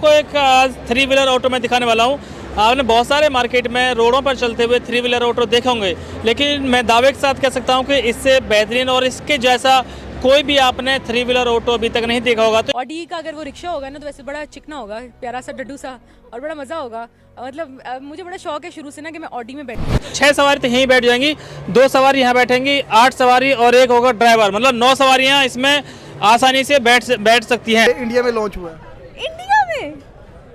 आपको एक आज थ्री व्हीलर ऑटो में दिखाने वाला हूँ। आपने बहुत सारे मार्केट में रोडों पर चलते हुए थ्री व्हीलर ऑटो देखे होंगे, लेकिन मैं दावे के साथ कह सकता हूँ कि इससे बेहतरीन और इसके जैसा कोई भी आपने थ्री व्हीलर ऑटो अभी तक नहीं देखा होगा। तो ऑडी का अगर वो रिक्शा होगा ना तो वैसे बड़ा चिकना होगा, प्यारा सा डड्डू सा, और बड़ा मज़ा होगा। मतलब मुझे बड़ा शौक है शुरू से ना कि मैं ऑडी में बैठूं। 6 सवारी तो यहीं बैठ जाएंगी, 2 सवारी यहाँ बैठेंगी, 8 सवारी और एक होगा ड्राइवर, मतलब 9 सवारियाँ इसमें आसानी से बैठ सकती हैं। इंडिया में लॉन्च हुआ है। इंडिया में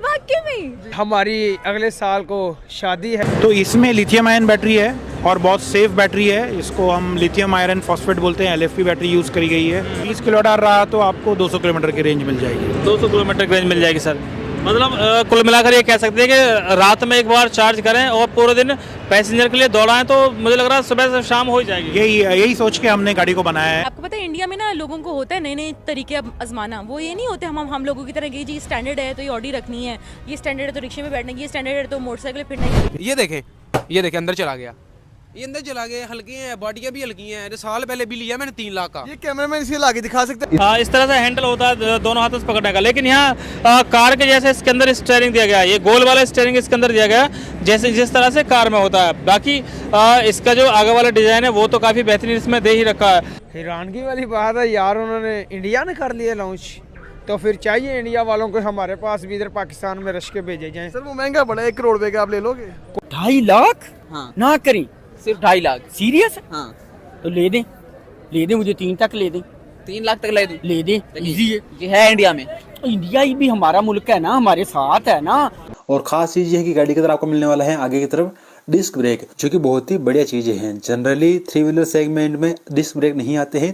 वाकई में हमारी अगले साल को शादी है। तो इसमें लिथियम आयन बैटरी है और बहुत सेफ बैटरी है। इसको हम लिथियम आयरन फॉस्फेट बोलते हैं। LFP बैटरी यूज़ करी गई है। 20 किलोवाट रहा तो आपको 200 किलोमीटर की रेंज मिल जाएगी। 200 किलोमीटर की रेंज मिल जाएगी सर। मतलब कुल मिलाकर ये कह सकते हैं कि रात में एक बार चार्ज करें और पूरे दिन पैसेंजर के लिए दौड़ाएं तो मुझे लग रहा है सुबह से शाम हो ही जाएगी। यही सोच के हमने गाड़ी को बनाया है। आपको पता है इंडिया में ना लोगों को होता है नए नए तरीके आजमाना। वो ये नहीं होते हम लोगों की तरह, ये जी स्टैंडर्ड है तो ये ऑडी रखनी है, ये स्टैंडर्ड है तो रिक्शे में बैठना है, ये स्टैंडर्ड है तो मोटरसाइकिल पे फिरना है। ये देखें अंदर चला गया, ये अंदर चला गया। हल्के हैं, बॉडियां भी हल्की हैं। जो साल पहले भी लिया मैंने 3 लाख का। ये कैमरामैन इसके लाके दिखा सकते हैं। इस तरह से हैंडल होता है दोनों हाथों से पकड़ने का, लेकिन यहाँ कार के जैसे इसके अंदर स्टीयरिंग दिया गया है। ये गोल वाला स्टीयरिंग इसके अंदर दिया गया है जैसे जिस तरह से कार में होता है। बाकी इसका जो आगे वाला डिजाइन है वो तो काफी बेहतरीन इसमें दे ही रखा है। हैरानगी वाली बात है यार, उन्होंने इंडिया ने कर लिया लॉन्च, तो फिर चाहिए इंडिया वालों को हमारे पास भी इधर पाकिस्तान में रश के भेजे जाएं। सर वो महंगा पड़ा है, 1 करोड़ रुपए का आप ले लोगे? 2.5 लाख? हाँ। ना करें, सिर्फ 2.5 लाख। सीरियस? हाँ। तो ले दें मुझे 3 तक ले दें। 3 लाख तक ले दूं? ले दें, इजी है। ये है इंडिया में। इंडिया ही भी हमारा मुल्क है ना, हमारे साथ है ना। और खास चीज ये है कि गाड़ी के अंदर आपको मिलने वाला है आगे की तरफ डिस्क ब्रेक, जो कि बहुत ही बढ़िया चीजें हैं। जनरली थ्री व्हीलर सेगमेंट में डिस्क ब्रेक नहीं आते हैं।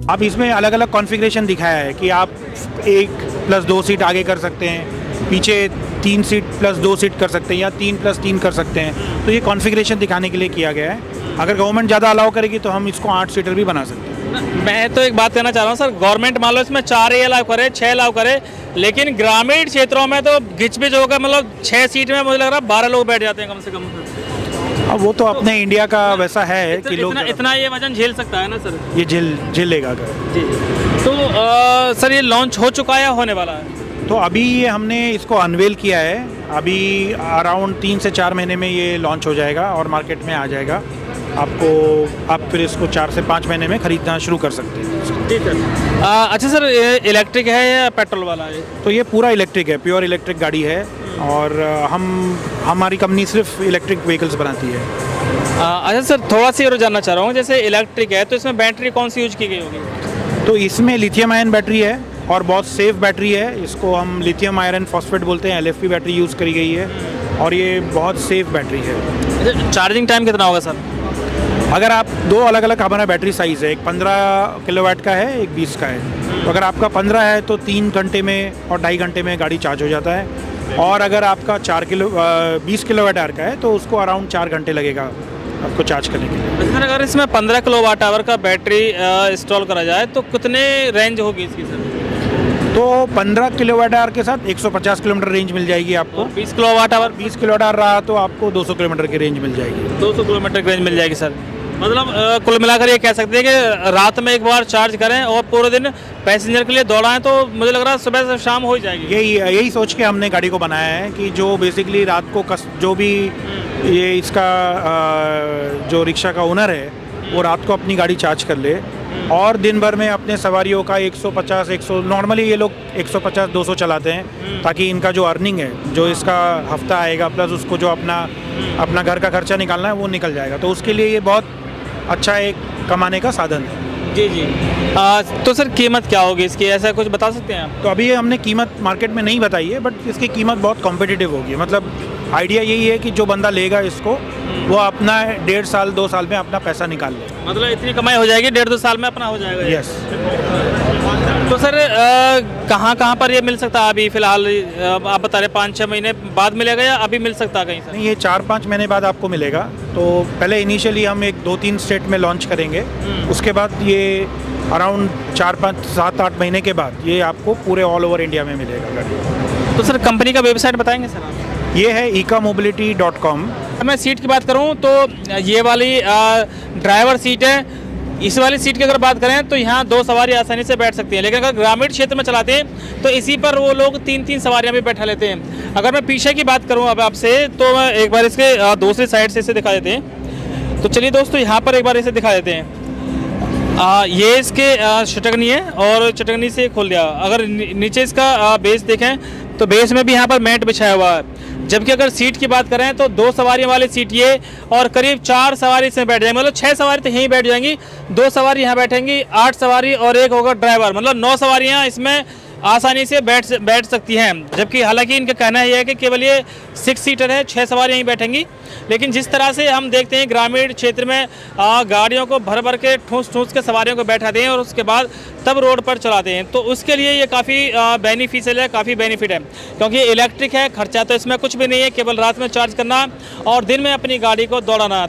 अब इसमें अलग अलग कॉन्फ़िगरेशन दिखाया है कि आप 1+2 सीट आगे कर सकते हैं, पीछे 3 सीट प्लस 2 सीट कर सकते हैं, या 3+3 कर सकते हैं। तो ये कॉन्फ़िगरेशन दिखाने के लिए किया गया है। अगर गवर्नमेंट ज़्यादा अलाउ करेगी तो हम इसको 8 सीटर भी बना सकते हैं। मैं तो एक बात कहना चाह रहा हूँ सर, गवर्नमेंट मान लो इसमें 4 ही अलाउ करे, 6 अलाउ करे, लेकिन ग्रामीण क्षेत्रों में तो घिच-पिच होगा। मतलब 6 सीट में मुझे लग रहा है 12 लोग बैठ जाते हैं कम से कम। अब वो तो अपने इंडिया का वैसा है कि लोग इतना ये वजन झेल सकता है ना सर? ये झेल लेगा। जी। तो सर ये लॉन्च हो चुका है या होने वाला है? तो अभी ये हमने इसको अनवेल किया है। अभी अराउंड 3 से 4 महीने में ये लॉन्च हो जाएगा और मार्केट में आ जाएगा। आप फिर इसको 4 से 5 महीने में खरीदना शुरू कर सकते हैं। ठीक है। अच्छा सर, ये इलेक्ट्रिक है या पेट्रोल वाला है? तो ये पूरा इलेक्ट्रिक है, प्योर इलेक्ट्रिक गाड़ी है। और हमारी कंपनी सिर्फ इलेक्ट्रिक व्हीकल्स बनाती है। अच्छा सर, थोड़ा सा और जानना चाह रहा हूँ, जैसे इलेक्ट्रिक है तो इसमें बैटरी कौन सी यूज की गई होगी? तो इसमें लिथियम आयन बैटरी है और बहुत सेफ बैटरी है। इसको हम लिथियम आयरन फॉस्फेट बोलते हैं। LFP बैटरी यूज़ करी गई है और ये बहुत सेफ बैटरी है। अच्छा, चार्जिंग टाइम कितना होगा सर? अगर आप 2 अलग अलग हमारा बैटरी साइज़ है, एक 15 किलोवाट का है, एक 20 का है। तो अगर आपका 15 है तो 3 घंटे में और 2.5 घंटे में गाड़ी चार्ज हो जाता है। और अगर आपका 20 किलोवाट आवर का है तो उसको अराउंड 4 घंटे लगेगा आपको चार्ज करने के लिए। सर अगर इसमें 15 किलोवाट आवर का बैटरी इंस्टॉल करा जाए तो कितने रेंज होगी इसकी सर? तो 15 किलोवाट आवर के साथ 150 किलोमीटर रेंज मिल जाएगी आपको। 20 किलोवाट आवर? 20 किलोवाट आवर रहा तो आपको 200 किलोमीटर की रेंज मिल जाएगी। 200 किलोमीटर की रेंज मिल जाएगी सर। मतलब कुल मिलाकर ये कह सकते हैं कि रात में एक बार चार्ज करें और पूरे दिन पैसेंजर के लिए दौड़ाएं तो मुझे लग रहा है सुबह से शाम हो ही जाएगी। यही सोच के हमने गाड़ी को बनाया है कि जो बेसिकली रात को जो भी ये इसका जो रिक्शा का ओनर है वो रात को अपनी गाड़ी चार्ज कर ले और दिन भर में अपने सवारियों का 150-100 नॉर्मली ये लोग 150-200 चलाते हैं, ताकि इनका जो अर्निंग है, जो इसका हफ्ता आएगा प्लस उसको जो अपना घर का खर्चा निकालना है वो निकल जाएगा। तो उसके लिए ये बहुत अच्छा एक कमाने का साधन है। जी जी। तो सर कीमत क्या होगी इसकी, ऐसा कुछ बता सकते हैं आप? तो अभी हमने कीमत मार्केट में नहीं बताई है, बट इसकी कीमत बहुत कॉम्पिटिटिव होगी। मतलब आइडिया यही है कि जो बंदा लेगा इसको वो अपना 1.5 साल 2 साल में अपना पैसा निकाल ले। मतलब इतनी कमाई हो जाएगी 1.5-2 साल में अपना हो जाएगा? यस। तो सर कहाँ पर ये मिल सकता है अभी फिलहाल? आप बता रहे 5-6 महीने बाद मिलेगा या अभी मिल सकता है कहीं सर? नहीं, ये 4-5 महीने बाद आपको मिलेगा। तो पहले इनिशियली हम 2-3 स्टेट में लॉन्च करेंगे, उसके बाद ये अराउंड 4-5-7-8 महीने के बाद ये आपको पूरे ऑल ओवर इंडिया में मिलेगा गाड़ी। तो सर कंपनी का वेबसाइट बताएंगे सर आप? ये है ecamobility.com। मैं सीट की बात करूं तो ये वाली ड्राइवर सीट है, इस वाली सीट की अगर बात करें तो यहाँ 2 सवारी आसानी से बैठ सकती हैं, लेकिन अगर ग्रामीण क्षेत्र में चलाते हैं तो इसी पर वो लोग 3-3 सवारियाँ भी बैठा लेते हैं। अगर मैं पीछे की बात करूँ अब आपसे, तो मैं एक बार इसके दूसरी साइड से इसे दिखा देते हैं। तो चलिए दोस्तों, यहाँ पर एक बार इसे दिखा देते हैं। ये इसके चटकनी है और चटकनी से खोल दिया। अगर नीचे इसका बेस देखें तो बेस में भी यहाँ पर मैट बिछाया हुआ है। जबकि अगर सीट की बात करें तो 2 सवारियों वाली सीट ये, और करीब 4 सवारी इसमें बैठ जाएंगे, मतलब 6 सवारी तो यहीं बैठ जाएंगी, 2 सवारी यहाँ बैठेंगी, 8 सवारी और एक होगा ड्राइवर, मतलब 9 सवारियाँ इसमें आसानी से बैठ सकती हैं। जबकि हालांकि इनका कहना यह है कि केवल ये 6 सीटर है, 6 सवारियाँ यहीं बैठेंगी। लेकिन जिस तरह से हम देखते हैं ग्रामीण क्षेत्र में गाड़ियों को भर भर के ठूस के सवारियों को बैठाते हैं और उसके बाद तब रोड पर चलाते हैं, तो उसके लिए ये काफ़ी बेनिफिशियल है, काफ़ी बेनिफिट है, क्योंकि इलेक्ट्रिक है, खर्चा तो इसमें कुछ भी नहीं है, केवल रात में चार्ज करना और दिन में अपनी गाड़ी को दौड़ाना।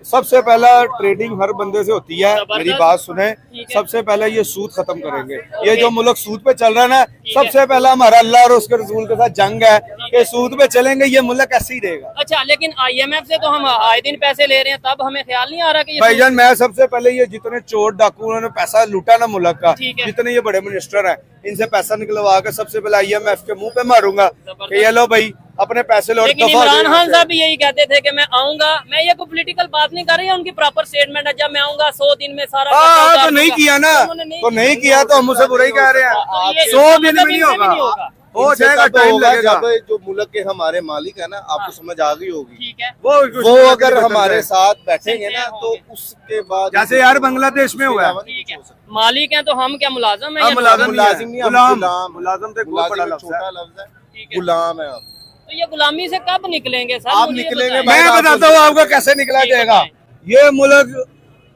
सबसे पहला ट्रेडिंग हर बंदे से होती है, मेरी बात सुने। सबसे पहले ये सूद खत्म करेंगे। ये जो मुल्क सूद पे चल रहा है ना, सबसे पहला हमारा अल्लाह और उसके रसूल के साथ जंग है कि सूद पे चलेंगे, ये मुल्क ऐसे ही रहेगा। अच्छा, लेकिन IMF से तो हम आए दिन पैसे ले रहे हैं, तब हमें ख्याल नहीं आ रहा कि भाईजान, मैं सबसे पहले ये जितने चोर डाकू उन्होंने पैसा लूटा ना मुल्क का, जितने ये बड़े मिनिस्टर हैं, इनसे पैसा निकलवा के सबसे पहले IMF के मुंह पे मारूंगा कि ये लो भाई अपने पैसे लौट। लेकिन इमरान खान साहब भी यही कहते थे कि मैं आऊंगा, मैं ये कोई पॉलिटिकल बात नहीं कर रही है, उनकी प्रॉपर स्टेटमेंट है, जब मैं आऊंगा 100 दिन में सारा। तो नहीं किया ना, तो नहीं किया तो हम मुझसे बुरा ही कह रहे हैं। 100 दिन में नहीं होगा, हो जाएगा, टाइम लगेगा। जो मुल्क के हमारे मालिक है ना, आपको समझ आ गई होगी, ठीक है, वो अगर हमारे साथ बैठेंगे ना तो उसके बाद, जैसे यार बांग्लादेश में हुआ, ठीक है, मालिक है तो हम क्या मुलाजिम है? मुलाजिम नहीं, मुलाजिम तो बहुत बड़ा छोटा लफ्ज है, गुलाम है आप। तो ये गुलामी से कब निकलेंगे सर? आप निकलेंगे, मैं बताता हूँ आपको कैसे निकला जाएगा। ये मुल्क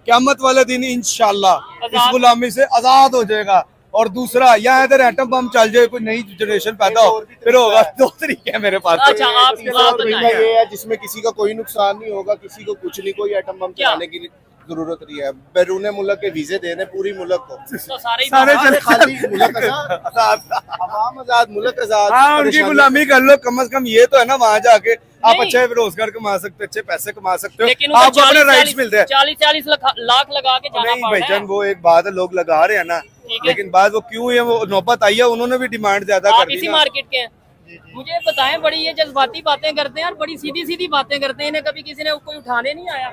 क़यामत वाले दिन इंशाल्लाह इस गुलामी से आजाद हो जाएगा। और दूसरा, यहाँ इधर एटम बम चल जाए, कोई नई जनरेशन पैदा हो, फिर होगा। 2 तरीके हैं मेरे पास। अच्छा, आप ये है जिसमें किसी का कोई नुकसान नहीं होगा, किसी को कुछ नहीं, कोई एटम बम चलाने की जरूरत नहीं है। बैरून मुल्क के वीजे देने पूरी मुल्क को, तो सारे खाली मुल्क आजाद, मुल्क आजाद। हाँ, उनकी गुलामी कर लो, कम से कम ये तो है ना, वहाँ जाके आप अच्छे रोजगार कमा सकते, अच्छे पैसे कमा सकते हो, आपको अपने राइट्स मिलते हैं। 40-40 लाख लगा के जाना नहीं भाईजान, वो एक बात है, लोग लगा रहे हैं ना, लेकिन बात वो क्यों है, वो नौबत आई है, उन्होंने भी डिमांड ज्यादा कर दी। इसी मार्केट के मुझे बताएं, बड़ी ये जज्बाती बातें करते हैं और बड़ी सीधी बातें करते हैं, इन्हें कभी किसी ने कोई उठाने नहीं आया।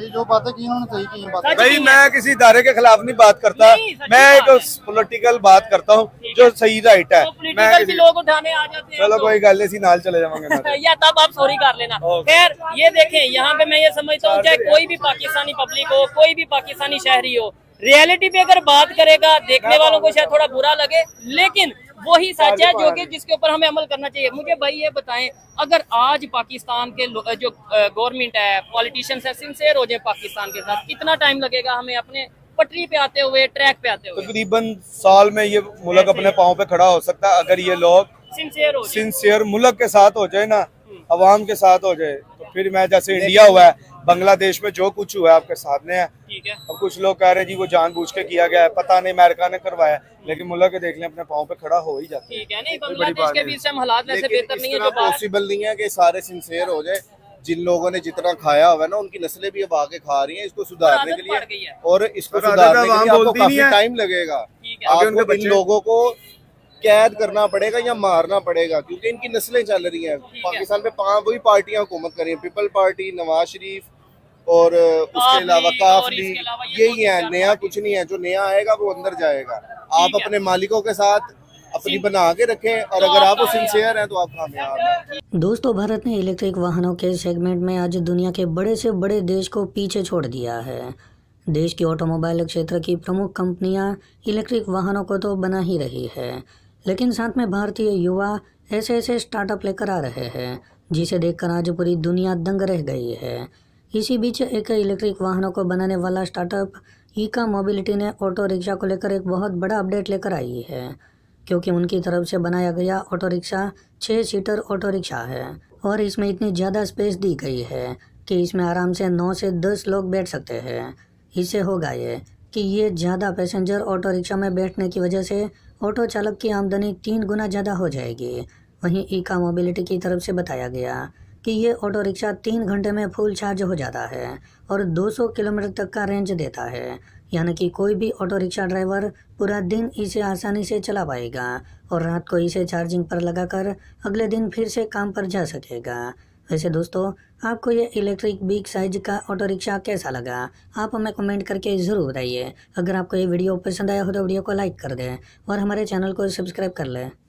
जो बातें की उन्होंने सही की बात। भाई, मैं किसी इदारे के खिलाफ नहीं बात करता, मैं एक पॉलिटिकल बात करता हूँ जो सही राइट है। मैं भी लोग उठाने आ जाते हैं, चलो कोई गल नहीं, नाल चले जाएंगे या तब आप सॉरी कर लेना। खैर, ये देखें, यहाँ पे मैं ये समझता हूँ, चाहे कोई भी पाकिस्तानी पब्लिक हो, कोई भी पाकिस्तानी शहरी हो, रियलिटी पे अगर बात करेगा, देखने वालों को शायद थोड़ा बुरा लगे, लेकिन वही सच है जो कि जिसके ऊपर हमें अमल करना चाहिए। मुझे भाई ये बताएं, अगर आज पाकिस्तान के जो गवर्नमेंट है, पॉलिटिशियंस है, सिंसियर हो जाए पाकिस्तान के साथ, कितना टाइम लगेगा हमें अपने पटरी पे आते हुए, ट्रैक पे आते हुए? तकरीबन साल में ये मुल्क अपने पाँव पे खड़ा हो सकता है, अगर ये लोग सिंसियर मुल्क के साथ हो जाए ना, अवाम के साथ हो जाए। तो फिर मैं, जैसे इंडिया हुआ है, बांग्लादेश में जो कुछ हुआ है आपके सामने है। अब कुछ लोग कह रहे हैं जी वो जानबूझ के किया गया है, पता नहीं अमेरिका ने करवाया, लेकिन मुल्क के देख लें अपने पाँव पे खड़ा हो ही जाता है। ठीक है, नहीं, बांग्लादेश के भी इस टाइम हालात वैसे बेहतर नहीं है, जो पॉसिबल नहीं है कि सारे सिंसियर हो जाए। जिन लोगों ने जितना खाया हुआ है ना, उनकी नस्लें भी अब आगे खा रही हैं इसको सुधारने के लिए, और इसको सुधारने के लिए आपको काफी टाइम लगेगा। आपको इन लोगों को कैद करना पड़ेगा या मारना पड़ेगा, क्योंकि इनकी नस्लें चल रही हैं। पाकिस्तान में वही पार्टियां हुकूमत कर रही हैं, पीपल पार्टी, नवाज शरीफ और उसके अलावा काफ लीग, यही है। नया कुछ नहीं है, जो नया आएगा वो अंदर जाएगा। आप अपने मालिकों के साथ अपनी बना के रखें, और अगर आप वो सिंसियर हैं तो आप कामयाब हैं। दोस्तों, भारत ने इलेक्ट्रिक वाहनों के सेगमेंट में आज दुनिया के बड़े से बड़े देश को पीछे छोड़ दिया है। देश की ऑटोमोबाइल क्षेत्र की प्रमुख कंपनियां इलेक्ट्रिक वाहनों को तो बना ही रही है, लेकिन साथ में भारतीय युवा ऐसे स्टार्टअप लेकर आ रहे हैं जिसे देखकर आज पूरी दुनिया दंग रह गई है। इसी बीच एक इलेक्ट्रिक वाहनों को बनाने वाला स्टार्टअप ईका मोबिलिटी ने ऑटो रिक्शा को लेकर एक बहुत बड़ा अपडेट लेकर आई है, क्योंकि उनकी तरफ से बनाया गया auto rickshaw 6 seater auto rickshaw है और इसमें इतनी ज़्यादा स्पेस दी गई है कि इसमें आराम से 9 से 10 लोग बैठ सकते हैं। इससे होगा ये कि ये ज़्यादा पैसेंजर ऑटो रिक्शा में बैठने की वजह से ऑटो चालक की आमदनी 3 गुना ज़्यादा हो जाएगी। वहीं ईका मोबिलिटी की तरफ से बताया गया कि ये ऑटो रिक्शा 3 घंटे में फुल चार्ज हो जाता है और 200 किलोमीटर तक का रेंज देता है। यानी कि कोई भी ऑटो रिक्शा ड्राइवर पूरा दिन इसे आसानी से चला पाएगा और रात को इसे चार्जिंग पर लगाकर अगले दिन फिर से काम पर जा सकेगा। वैसे दोस्तों, आपको ये इलेक्ट्रिक बिग साइज का ऑटो रिक्शा कैसा लगा, आप हमें कमेंट करके ज़रूर बताइए। अगर आपको ये वीडियो पसंद आया हो तो वीडियो को लाइक कर दें और हमारे चैनल को सब्सक्राइब कर लें।